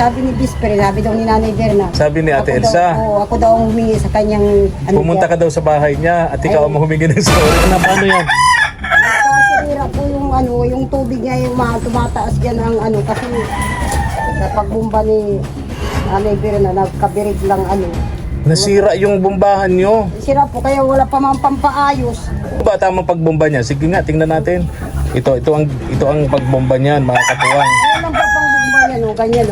sabi ni Bisper, sabi daw ni Nanay Berna. Sabi ni Ate Ako Elsa. Daw, ako daw ang humingi sa kanyang... Pumunta ka daw sa bahay niya at ikaw ang humingi ng sorry. Paano yan? Nasira po yung yung tubig niya, yung tumataas dyan ang kasi kapag bumba ni Nanay Berna, nagkabirig lang Nasira yung bombahan nyo. Sira po, kaya wala pa mang pampaayos. Ano ba tamang pagbomba niya? Sige nga, tingnan natin. Ito ang pagbomba niyan, mga katuwang. Ano lang pa pang bumba niya, ganyan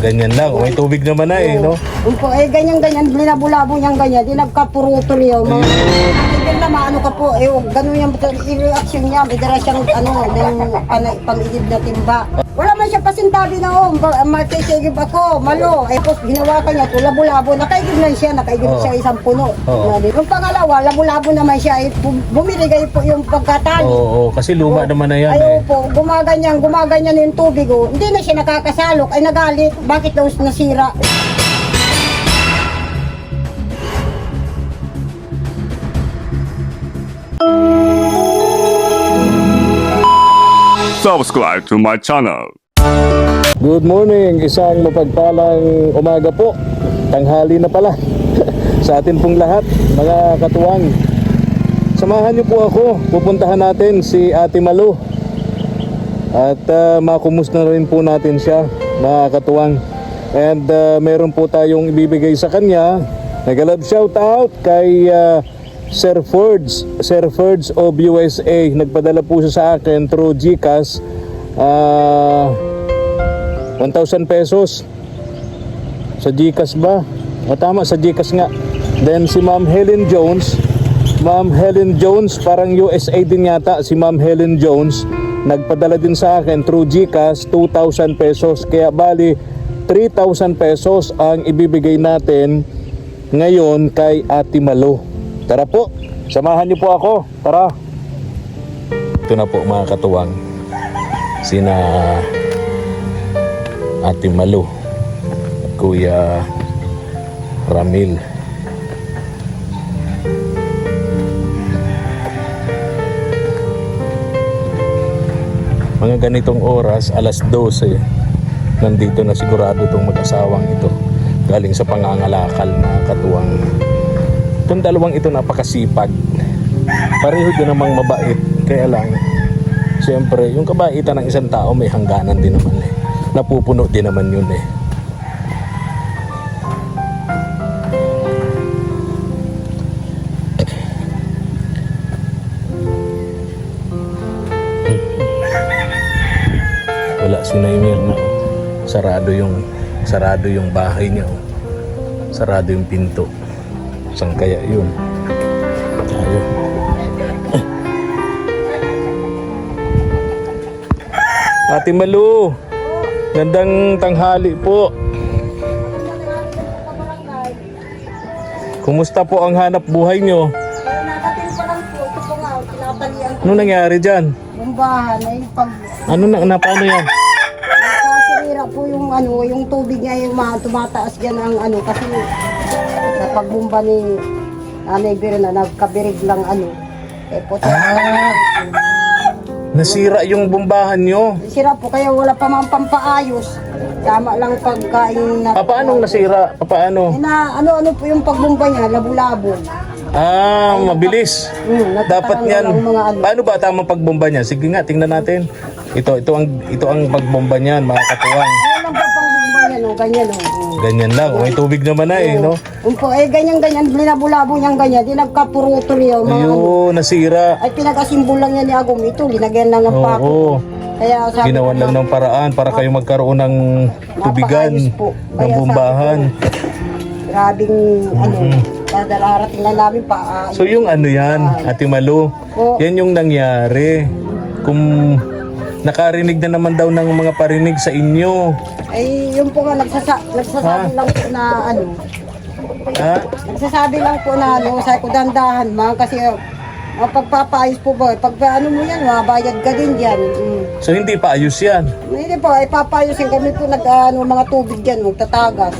Ganyan lang. May tubig naman na no? Ganyan, linabulabo niyang ganyan, di nagkapurutol yun. Hindi naman, ka po, gano'n yung reaction niya, may dara siyang, yung pang-igib na timba. Wala man siya pasintabi na, matisigib ako, malo. Tapos ginawa ka niya, labo-labo, nakaigib lang siya, siya isang puno. Yung pangalawa, labo-labo naman siya, bumibigay po yung pagkatali. Oo, kasi luma naman na yan. Ayaw po, gumaganyan yung tubig, hindi na siya nakakasalok, ay nagalit, bakit daw nasira? Subscribe to my channel. Good morning, isang mapagpalang umaga po. Tanghali na pala sa atin pong lahat, mga katuwang. Samahan niyo po ako, pupuntahan natin si Ate Malu. At makumusta na rin po natin siya, mga katuwang. And meron po tayong ibibigay sa kanya. Nag-love shout out kay Sir Fords of USA. Nagpadala po siya sa akin through GCash 1,000 pesos sa GCash ba? Tama, sa GCash nga. Then si Ma'am Helen Jones, parang USA din yata si Ma'am Helen Jones, nagpadala din sa akin through GCash 2,000 pesos. Kaya bali 3,000 pesos ang ibibigay natin ngayon kay Ate Malu. Tara po, samahan niyo po ako. Tara. Ito na po, mga katuwang, sina Ate Malu at Kuya Ramil. Mga ganitong oras, alas 12, nandito na sigurado itong mag-asawang ito, galing sa pangangalakal, mga katuwang. Itong dalawang ito napakasipag, pareho din namang mabait. Kaya lang, siyempre, yung kabaitan ng isang tao may hangganan din naman napupuno din naman yun Wala si Naimir na sarado yung bahay niya sarado yung pinto. Saan kaya yun? Tayo. Ate Malu, gandang tanghali po. Kumusta po ang hanap buhay nyo? Nakatin pa lang po, ito po nga, tinatalian ko. Ano nangyari dyan? Yung bahan ay Paano yan? Nasira po yung tubig niya, yung tumataas dyan ang kasi kapag bumba ni Nanay Berna, nagkabirig lang Nasira yung bombahan nyo. Sira po, kaya wala pa mang pampaayos. Tama lang pagkain na... Paano nasira? Paano? Ano po yung pagbumba niya, labo-labo. Mabilis. Dapat yan. Paano ba tamang pagbomba niya? Sige nga, tingnan natin. Ito ang pagbomba niyan, mga katuwang. Ano lang ba pagbumba niya, ganyan Ganyan lang. May tubig naman na no? Ganyan, linabulabo niyang ganyan, di nagkapurutol yun. Ayun, nasira. Ay pinag-asimbol lang niya ni Agum, ito, linagyan lang ng pako. Oo. Kaya sabi Ginawan lang ng paraan para kayo magkaroon ng tubigan, Napakaayos po. ng Kaya bombahan. grabing dadarating na namin pa. So yung yan, Ate Malu, yan yung nangyari. Kung nakarinig na naman daw ng mga parinig sa inyo. Ay, yun po nga, nagsasabi lang po na Ha? nagsasabi lang po na sabi ko dandahan kasi pagpapaayos po ba, pag mo yan, mabayad ka din dyan. So hindi pa ayos yan. Hindi po, ay papaayusin kami po mga tubig dyan, magtatagas.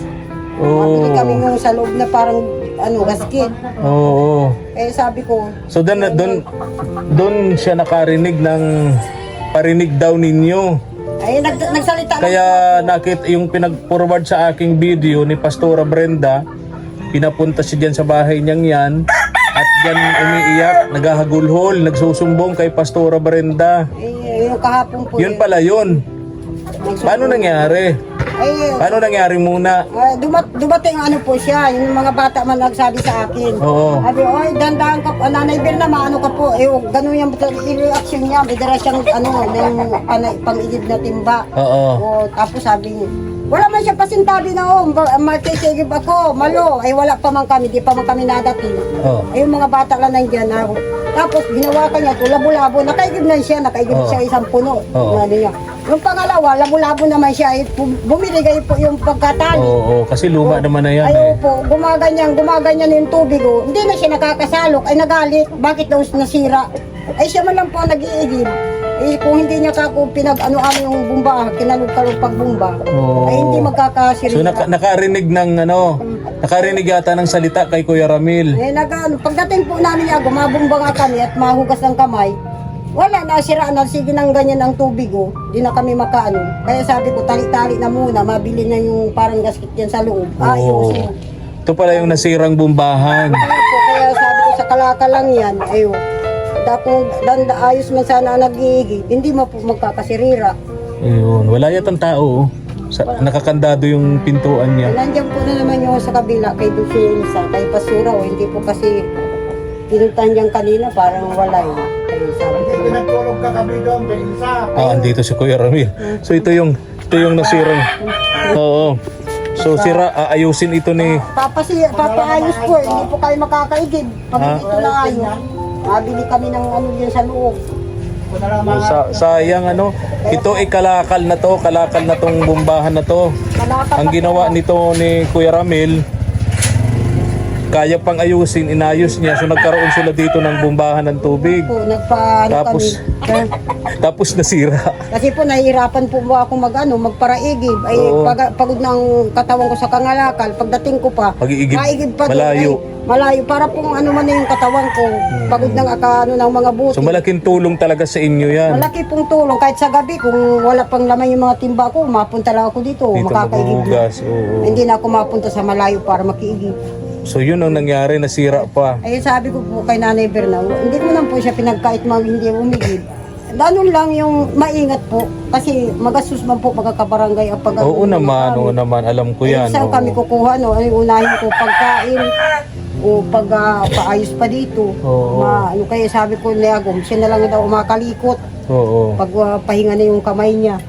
Mabili kami yung sa loob na parang gasket. Oo. Sabi ko. So doon siya nakarinig ng parinig daw ninyo. Ay, nagsalita lang. Kaya nakita yung pinag-forward sa aking video ni Pastora Brenda, pinapunta siya dyan sa bahay niyang yan at dyan umiiyak, naghahagulhol, nagsusumbong kay Pastora Brenda. Ay, yung kahapon po. Yun pala yun. Paano nangyari? Ay, Paano nangyari muna? dumating ano po siya, yung mga bata man nagsabi sa akin. Oo. Sabi, oy, dandahan ka po, Nanay Birna, maano ka po. Eh, ganun yung reaction niya, may dara siyang yung pang-idib na timba. Oo. O, tapos sabi niya, wala man siya pasintabi na, magkisigib ako, malo. Ay, wala pa man kami, di pa man kami nadating. Oo. Ay, yung mga bata lang nandyan. Tapos, ginawa ka niya, labo-labo, nakaigib na siya, nakaigib Oo. siya isang puno. Oo. Ano niya. Yung pangalawa, labo-labo naman siya, ay bumirigay po yung pagkatali. Oo, kasi luma naman na yan Ayaw eh. po, gumaganyan yung tubig. Oh. Hindi na siya nakakasalok, ay nagalit. Bakit daw nasira? Ay siya man lang po nag-iigib. Eh, kung hindi niya kako pinag-ano-ano yung bumba, kinalog-kalog pagbumba, Oo. ay hindi magkakasirira. So nakarinig ng nakarinig yata ng salita kay Kuya Ramil. Eh, pagdating po namin niya, gumabumba nga kami at mahugas ng kamay, wala na, sira na, sige nang ganyan ang tubig, oh. Di na kami makaano. Kaya sabi ko, tali-tali na muna, mabili na yung parang gasket yan sa loob. Oo. Ayusin. Ito pala yung nasirang bumbahan. Kaya sabi ko sa kalaka lang yan, ayun. Kung ayos man sana nag-iigib, hindi mo po magkakasirira. Ayun, wala yatang tao. Nakakandado yung pintuan niya. Nandiyan po na naman yung sa kabila kay Dulce, kay Pasura, hindi po kasi pinuntahan niyan kanina, parang wala yun. Kaya sabi ko, Pinagtulog ka kami doon, Belisa. Andito si Kuya Ramil. So ito yung nasirang. Oo. So aayusin ito ni papaayos po, hindi po kayo makakaigib. Pag hindi ito na ayos, mabili kami ng ano dyan sa loob. sayang ito ay kalakal na tong bumbahan na to. Ang ginawa nito ni Kuya Ramil, kaya pang ayusin, inayos niya, so nagkaroon sila dito ng bumbahan ng tubig. Po, Tapos- kami. Tapos nasira. Kasi po nahihirapan po ako magparaigib. Ay Oo. pagod ng katawan ko sa kangalakal. Pagdating ko pa, Pag-iigib, maigib pa din. malayo. Ay, malayo. Para pong ano man na yung katawan ko. Pagod ng ng mga buti. So malaking tulong talaga sa inyo yan. Malaki pong tulong. Kahit sa gabi, kung wala pang laman yung mga timba ko, mapunta lang ako dito. Dito Makakaigib na. maghuhugas. Oo. Hindi na ako mapunta sa malayo para makiigib. So yun ang nangyari, nasira pa. Ay sabi ko po kay Nanay Berna, hindi ko naman po siya pinagkait hindi umigib. Ganun lang yung maingat po. Kasi magastos man po pagkakabarangay ang pag Oo naman, alam ko yan. Saan oo. kami kukuha, ay unahin ko pagkain o paayos pa dito. Oo. Kaya sabi ko ni Agom, siya na lang daw umakalikot Oo. pag pahinga na yung kamay niya.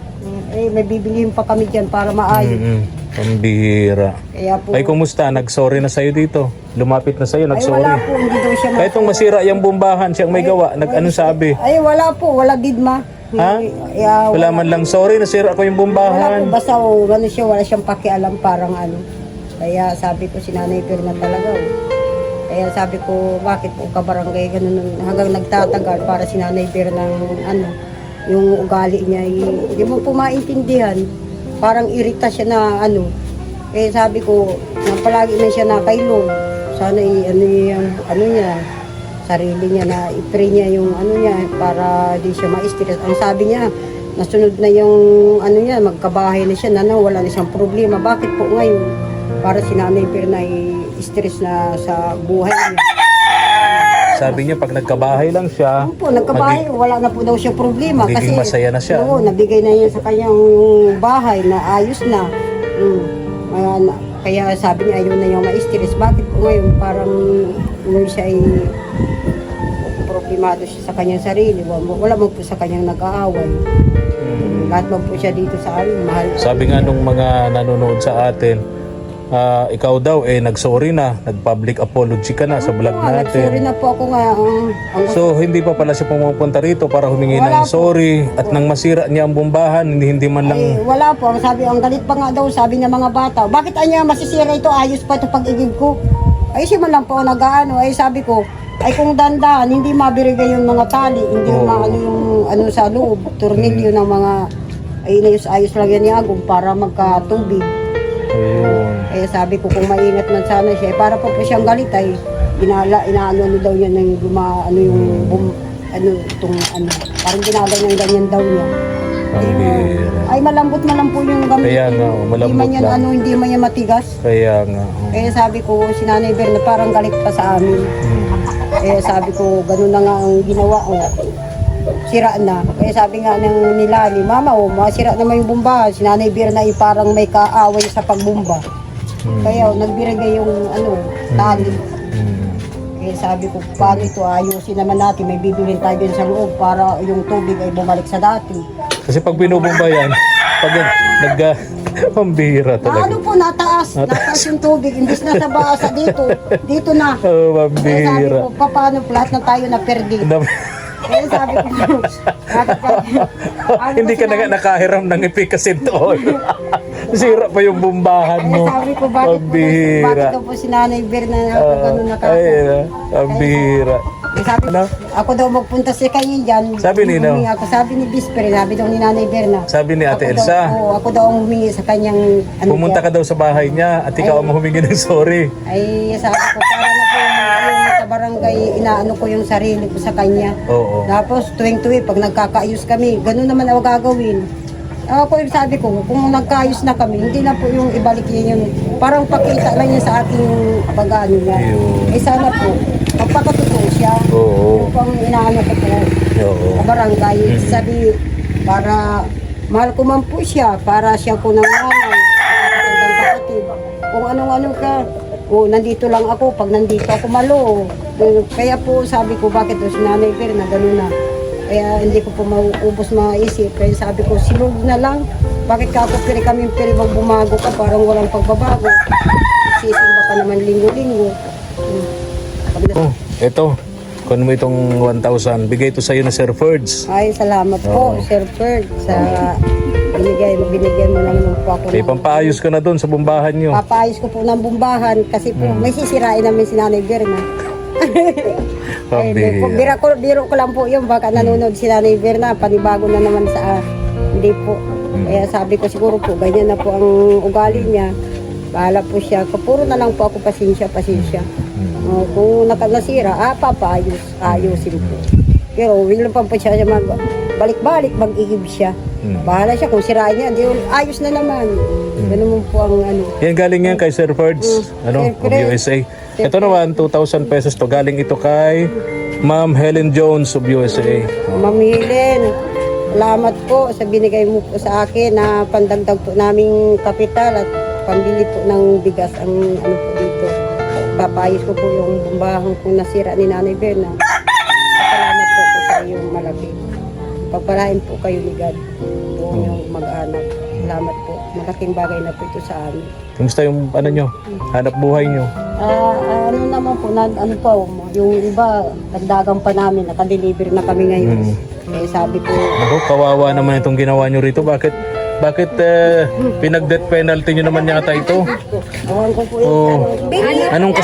Eh, may bibilihin pa kami dyan para maayos. Pambihira. Kaya po, Ay, kumusta? Nag-sorry na sa'yo dito? Lumapit na sa'yo, ay wala nag-sorry. po, hindi daw siya Kahit itong masira yung bumbahan, siyang may gawa, anong sabi? Ay wala po, wala didma. Ha? Kaya, Wala man lang, sorry, nasira ko yung Wala po, bumbahan. basta gano'n siya, wala siyang pakialam parang ano. Kaya sabi ko si Nanay Pirna talaga. Kaya sabi ko, bakit po kabarangay ganun hanggang nagtatagal para si Nanay Pirna yung ugali niya, hindi mo po maintindihan. Parang irita siya na ano. Kaya sabi ko, na palagi na siya nakailong. Sana ano niya, sarili niya na i-pray niya yung ano niya para di siya ma-stress. Ang sabi niya, nasunod na yung ano niya, magkabahay na siya, wala na siyang problema. Bakit po ngayon? Para si Nanay Pirna stress na sa buhay niya. Sabi niya, pag nagkabahay lang siya, Po, nagkabahay, wala na po daw siya problema. Magiging masaya na siya. Oo, nabigay na niya sa kanyang bahay na ayos na. Kaya sabi niya, ayaw na yung ma-stress. Bakit po ngayon parang siya ay problemado siya sa kanyang sarili. Wala mo po sa kanyang nag-aaway. Lahat mo po siya dito sa amin. Mahal. sabi nga nung mga nanonood sa atin, ikaw daw nag-sorry na, nag-public apology ka na sa vlog Nagsorry natin. na po ako nga. So hindi pa pala siya pumupunta rito para humingi Wala ng po. sorry at nang masira niya ang bumbahan, hindi man lang. Wala po. Ang galit pa nga daw, sabi ng mga bata, bakit anya masisira ito? Ayos pa ito pag-igib ko. Ay, siya man lang po nag-ano. Ay, sabi ko, ay kung dandahan, hindi mabirigay yung mga tali, hindi yung mga ano sa loob, tornilyo ng mga, ay inayos-ayos lang yan ni Agong para magkatubig. Ayun. Kaya sabi ko, kung maingat man sana siya, para po siyang galit ay, inaano daw niya ng parang ginagawa ganyan daw niya. Pambihira. Ay malambot na lang po yung gamit. Kaya nga, malambot Hindi man yan, lang. hindi man yan matigas. Kaya nga. Oh. Kaya sabi ko, si Nanay Berna parang galit pa sa amin. Kaya sabi ko, ganun na nga ang ginawa ko. Sira na. Kaya sabi nga ng nilani, Mama, masira naman yung bumba. Si Nanay Berna ay parang may kaaway sa pagbumba. Kaya nagbirigay yung tali. Kaya sabi ko, paano ito ayusin naman natin, may bibilhin tayo dyan sa loob para yung tubig ay bumalik sa dati. Kasi pag binubumba yan, pag pambira talaga. Ano po, nataas yung tubig, imbis na sa basa dito na. Oh, Kaya sabi pambira. ko, paano lahat na tayo na perdi. Kaya sabi ko, Hindi ka nakahiram ng ipikasin oil. Sira pa yung bumbahan kaya mo. sabi ko, bakit Pambira. daw po si Nanay Berna na ako ganun nakaka. Ay, pambira. Kaya sabi Ano? ako daw magpunta si kanya dyan. Sabi ni Humingi ako, sabi ni Bisper, sabi daw ni Nanay Berna. Sabi ni Ate Ako daw- Elsa, oo, ako daw ang humingi sa kanyang pumunta ka daw sa bahay niya at ikaw ang humingi ng sorry. Ay, sabi ko, para na po yung sa barangay, inaano ko yung sarili ko sa kanya. Oo. Tapos, tuwing-tuwi, pag nagkakaayos kami, ganun naman ako gagawin. Ako yung sabi ko, kung nagkaayos na kami, hindi na po yung ibalik niya yun. Parang pakita lang niya sa akin yung pag-ano niya. Yun. Eh sana po, magpakatotoo siya. Oo. Yung pang inaano ko po Oo. sa barangay. Sabi, para mahal ko man po siya, para siya po nang nanay. Ang kapatid. Kung anong-ano ka, nandito lang ako, pag nandito ako malo. Kaya po sabi ko, bakit si Nanay Fer na gano'n na. Kaya hindi ko po mauubos maisip. Kaya sabi ko, silog na lang. Bakit ka ako kami bumago ka, parang walang pagbabago. Sisimba ka naman linggo-linggo. Oh, eto. Kung mo itong 1,000, bigay ito sa'yo na Sir Ferds. Ay, salamat po, Sir Ferd, sa binigyan mo naman po ako. May pampaayos ka na doon sa bumbahan nyo. Papaayos ko po ng bumbahan kasi po may sisirain namin si Nanay Berna. Pambira. Biro ko lang po yun, baka nanonood si Nanay Berna, panibago na naman sa hindi po. Kaya sabi ko siguro po, ganyan na po ang ugali niya. Bahala po siya. Puro na lang po ako pasensya. Kung nasira, papaayos, ayusin po. Pero willing pa po siya balik-balik, mag-igib siya. Bahala siya, kung sirain niya, di, ayos na naman. Ganun mo po ang ano. Yan galing yan kay Sir Ferds, Sir of Ferds. USA. Ito naman, 2,000 pesos to. Galing ito kay Ma'am Helen Jones of USA. Ma'am Helen, salamat po sa binigay mo po sa akin na pandagdag po naming kapital at pambili po ng bigas ang ano po dito. Papayos ko po yung bumbahan kong nasira ni Nanay Berna. Salamat po sa iyong malaki. Pagpalain po kayo ni God. Buong yung mag-anak. Salamat po. Malaking bagay na po ito sa amin. Kumusta yung ano nyo? Hanap buhay nyo? Ano naman po, ano po, yung iba, kandagan pa namin, nakadeliver na kami ngayon. Eh sabi ko, Ako, kawawa naman itong ginawa nyo rito. Bakit pinag-death penalty nyo naman yata ito? awan ko po Oh. Anong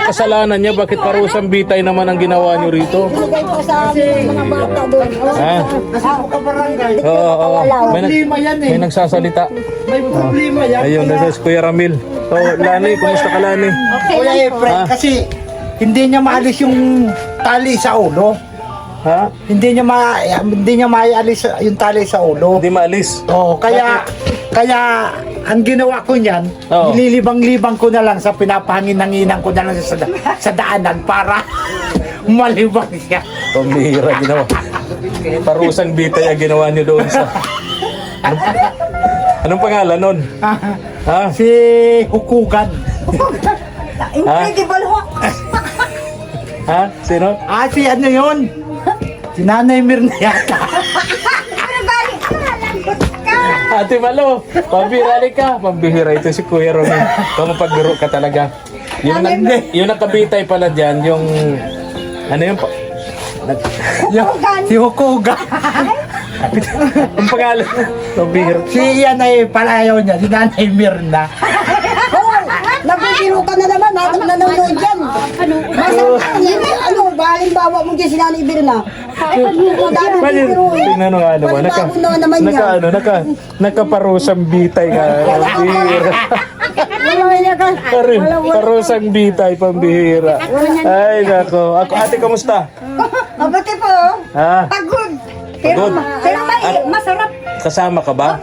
kasalanan niya? Bakit parusang bitay naman ang ginawa nyo rito? Ibigay po sa amin mga bata doon. Ha? Kasi ako ka barangay. Oo. Problema yan eh. May nagsasalita. May problema yan. Ayun, nasa Kuya Ramil. Lani, kumusta ka Lani? Kuya Efren, kasi hindi niya maalis yung tali sa ulo. Ha? Hindi niya maialis yung tali sa ulo. Hindi maalis. Oh, kaya ang ginawa ko niyan, Oo. nililibang-libang ko na lang sa pinapahangin-hanginan ko na lang sa daanan para malibang siya. Pambihira ginawa. Parusang bitay ang ginawa nyo doon sa... Anong pangalan nun? Ha? Si Hukugan. Incredible ho! Ha? Sino? Si ano yun? Si Nanay Mirna yata. Ate Malo, pambihira ka. Pambihira ito si Kuya Romel. Pagbiro ka talaga. Yung nakabitay pala dyan, yung... Ano yung... Si Hukugan. Ang pangalan? Pambihira. Si yan ay palayaw niya, si Nanay Mirna. Hoy! Nagbibiro ka na naman, nanonood dyan. Ano, halimbawa mo dyan si Nanay Berna. Ang dami bibiro eh. Tingnan mo nga naman. Panibago na naman yan. Nakaparusang bitay ka. Pambihira. Parusang bitay, pambihira. Ay, nako. Ate, kamusta? Abati po, Ha? pagod. Pagod? Pero masarap. Kasama ka ba?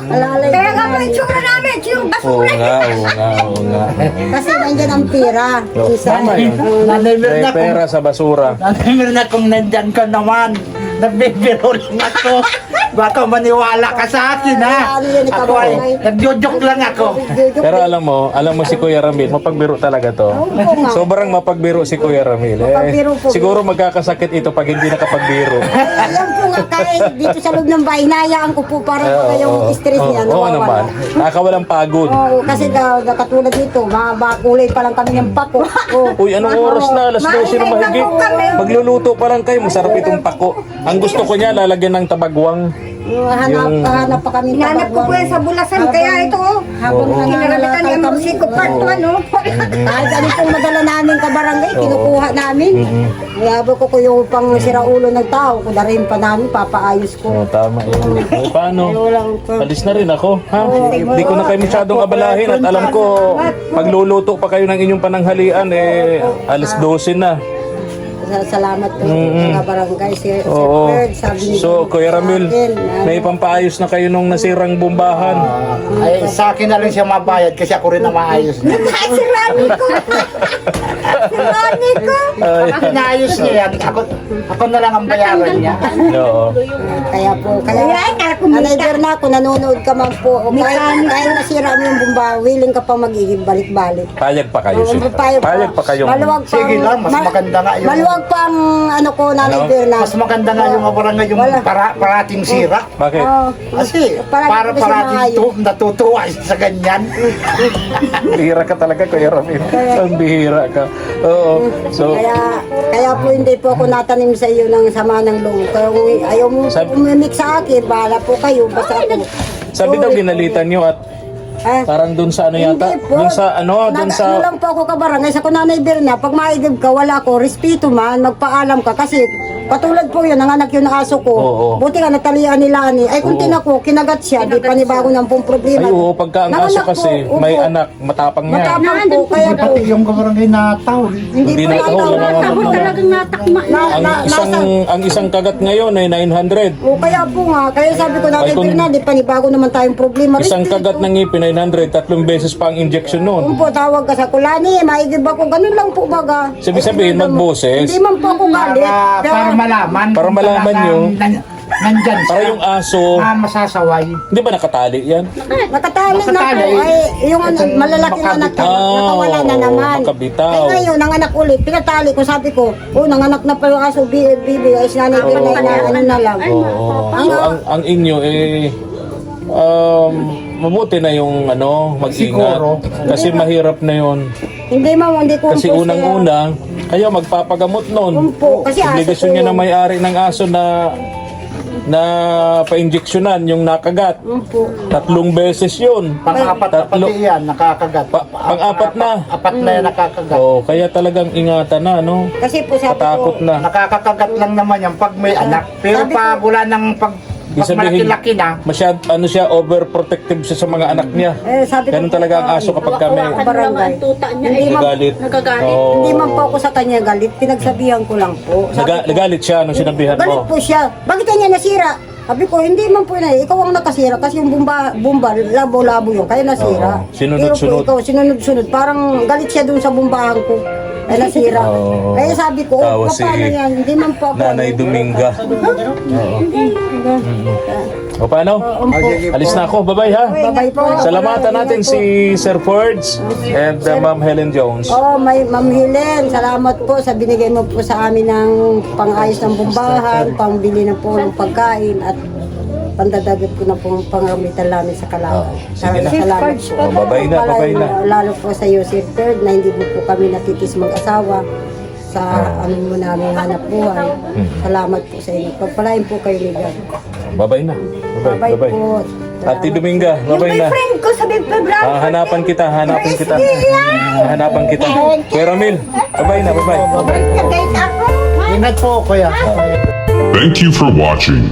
Alalay. Kaya nga po yung tsura namin, yung Oo basura. nga, oo nga, oo nga. Kasi nandiyan ang pira. Isa. Tama yun. Nanay May Mirna, pera sa basura. Nanay Mirna, kung nandyan ka naman, nagbibiro lang ako. Baka maniwala ka sa akin, ha? Ako ay, nagjojoke lang ako. Pero alam mo si Kuya Ramil, mapagbiro talaga to. Oo nga. Sobrang mapagbiro si Kuya Ramil. Mapagbiro po. Siguro magkakasakit ito pag hindi nakapagbiro. Alam po nga kahit dito sa loob ng bahay, hinayaan ko po para yung stress niya. Oo naman. Nakawalang pagod. Oo, kasi katulad dito, kulay pa lang kami ng pako. Oo. Uy, anong oras na? Alas 12 na mahigit. Magluluto pa lang kayo. Masarap itong pako. Ang gusto ko niya, lalagyan ng tabagwang. Hanap pa kami. Hinanap ko po yan sa bulasan, kaya ito, oh. Habang Kinaramitan yung musiko part to, ano? kahit ganitong madala namin kabarangay, kinukuha namin. Hayabo ko yung pang siraulo ng tao, kudarin pa namin, papaayos ko. Oo, tama yun. Eh, paano? Alis na rin ako. Ha? Hindi ko na kayo masyadong abalahin at alam ko, pagluluto pa kayo ng inyong pananghalian, alas 12 na. Salamat po sa barangay, Sir Oo. Ferd. Sabi So, Kuya Ramil, na- may pampaayos na kayo nung nasirang bombahan. Ay, sa akin na lang siya mabayad kasi ako rin na maayos na. Ay, si Rani ko. Si Rani ko. Ako naayos niya yan. Ako na lang ang bayaran niya. Oo. Kaya po, Ay, kaya kumita. Anay Berna, kung nanonood ka man po, o kahit nasira mo yung bumba, willing ka pa magiging balik-balik. Payag pa kayo, sir. Payag Payag pa kayong... Maluwag pang, Sige lang, mas maganda nga yung- Maluwag pang, ano ko, Nanay Ano? Berna. Mas maganda nga yung barangay yung Wala. parating sira. Bakit? Oo. Kasi Parang para hindi siya parating maayos. natutuwa siya sa ganyan. Bihira ka talaga, Kuya Ramil. Ang bihira ka. Oo. So, Kaya po hindi po ako natanim sa iyo ng sama ng loob. Kung ayaw mo umimik sa akin, bahala po kayo. Basta ako. sabi daw ginalitan nyo at Ah, parang dun sa ano yata? Hindi po. Dun sa ano? Dun Ano sa... lang po ako kabarangay sa Kunanay Berna, pag maigib ka, wala ko, respeto man, magpaalam ka. Kasi katulad po yun, nanganak yun na aso ko. Oo. Buti nga natalian nila ni. Ay kung tinako, kinagat siya, di panibago ng pong problema. Ay, oo, pagka ang aso Nanganak kasi po, may opo. anak, matapang yan. Matapang po, kaya po. Pati yung barangay na tao. Hindi Hindi po na yan ako, tao. wala Ako talagang natakma. Ang isang kagat ngayon ay 900. O kaya po nga, kaya sabi ko natin, Ay, kung- Berna, di panibago naman tayong problema. Isang Respeto. kagat ng ngipin 900, 3 beses pa ang injection noon. Kung po tawag ka sa kulani, maigib ako, ganun lang po baga. Sabi-sabihin, magboses. Hindi man po ako galit. Para malaman. Para kung malaman talagang nyo. Nandyan siya. Para yung aso, masasaway. hindi ba nakatali yan? Nakatali na po. Nakatali. Ay, yung Itong malalaking anak ko, makabitaw. nakawala na naman. Makabitaw. Eh ngayon, nanganak ulit. Pinatali ko, sabi ko, nanganak na pa yung aso, bibi. Ay, sinanay ko na ano na lang. Oo. So, ang inyo mabuti na yung mag-ingat. Siguro. Kasi mahirap na yun. Hindi ma'am, hindi ko Kasi po unang-una, kayo magpapagamot nun. Umpo, kasi aso Obligasyon ko niya na yun. may-ari ng aso na pa-injeksyonan yung nakagat. Umpo. 3 beses yun. Pang-apat na Tatlo. pati yan, nakakagat. Pang-apat na. Apat na yan nakakagat. Oh, kaya talagang ingatan na, no? Kasi po sabi Patakot ko, na. Nakakakagat lang naman yan pag may anak. Pero Sabi pag wala ng pag malaki-laki na, siya, overprotective siya sa mga anak niya. sabi ko Ganun po, talaga ang aso kapag kami barangay. Hindi man, nagalit. Oo. hindi man po ako sa kanya galit, pinagsabihan ko lang po. Sabi ko, Nagalit siya nung sinabihan galit mo. po siya. Bakit kanya nasira? Sabi ko, hindi man po na, ikaw ang nakasira kasi yung bumba, labo-labo yung kaya nasira. Oo, sinunod-sunod. Pero po ikaw, sinunod-sunod. Parang galit siya dun sa bumbahan ko. Ay nasira. Oo. Kaya sabi ko, Tawa si paano yan? Hindi man po ako. Nanay Dominga. Oo. O paano? Alis na ako. Bye-bye ha. Bye-bye po. Salamatan natin si Sir Fords and Ma'am Helen Jones. Oh, Ma'am Helen, salamat po sa binigay mo po sa amin ng pang-ayos ng bumbahan, pangbili ng po ng pagkain at pandadagdag po na pong pangamitan namin sa Calao. sige na. Salamat po. Oh, bye-bye na, bye-bye na. Lalo po sa iyo, Sir Ferd, na hindi mo po kami natitis mag-asawa sa mo namin hanap buhay. Salamat po sa inyo. Pagpalain po kayo ni God. Bye-bye na. Bye-bye. Bye-bye Bye-bye. po. Ate Dominga, bye-bye na. Friend ko sa Big February. Hanapan kita. Hanapan kita. Kuya Ramil, bye-bye na. Bye-bye. Kahit ako. ingat po kuya. Thank you for watching.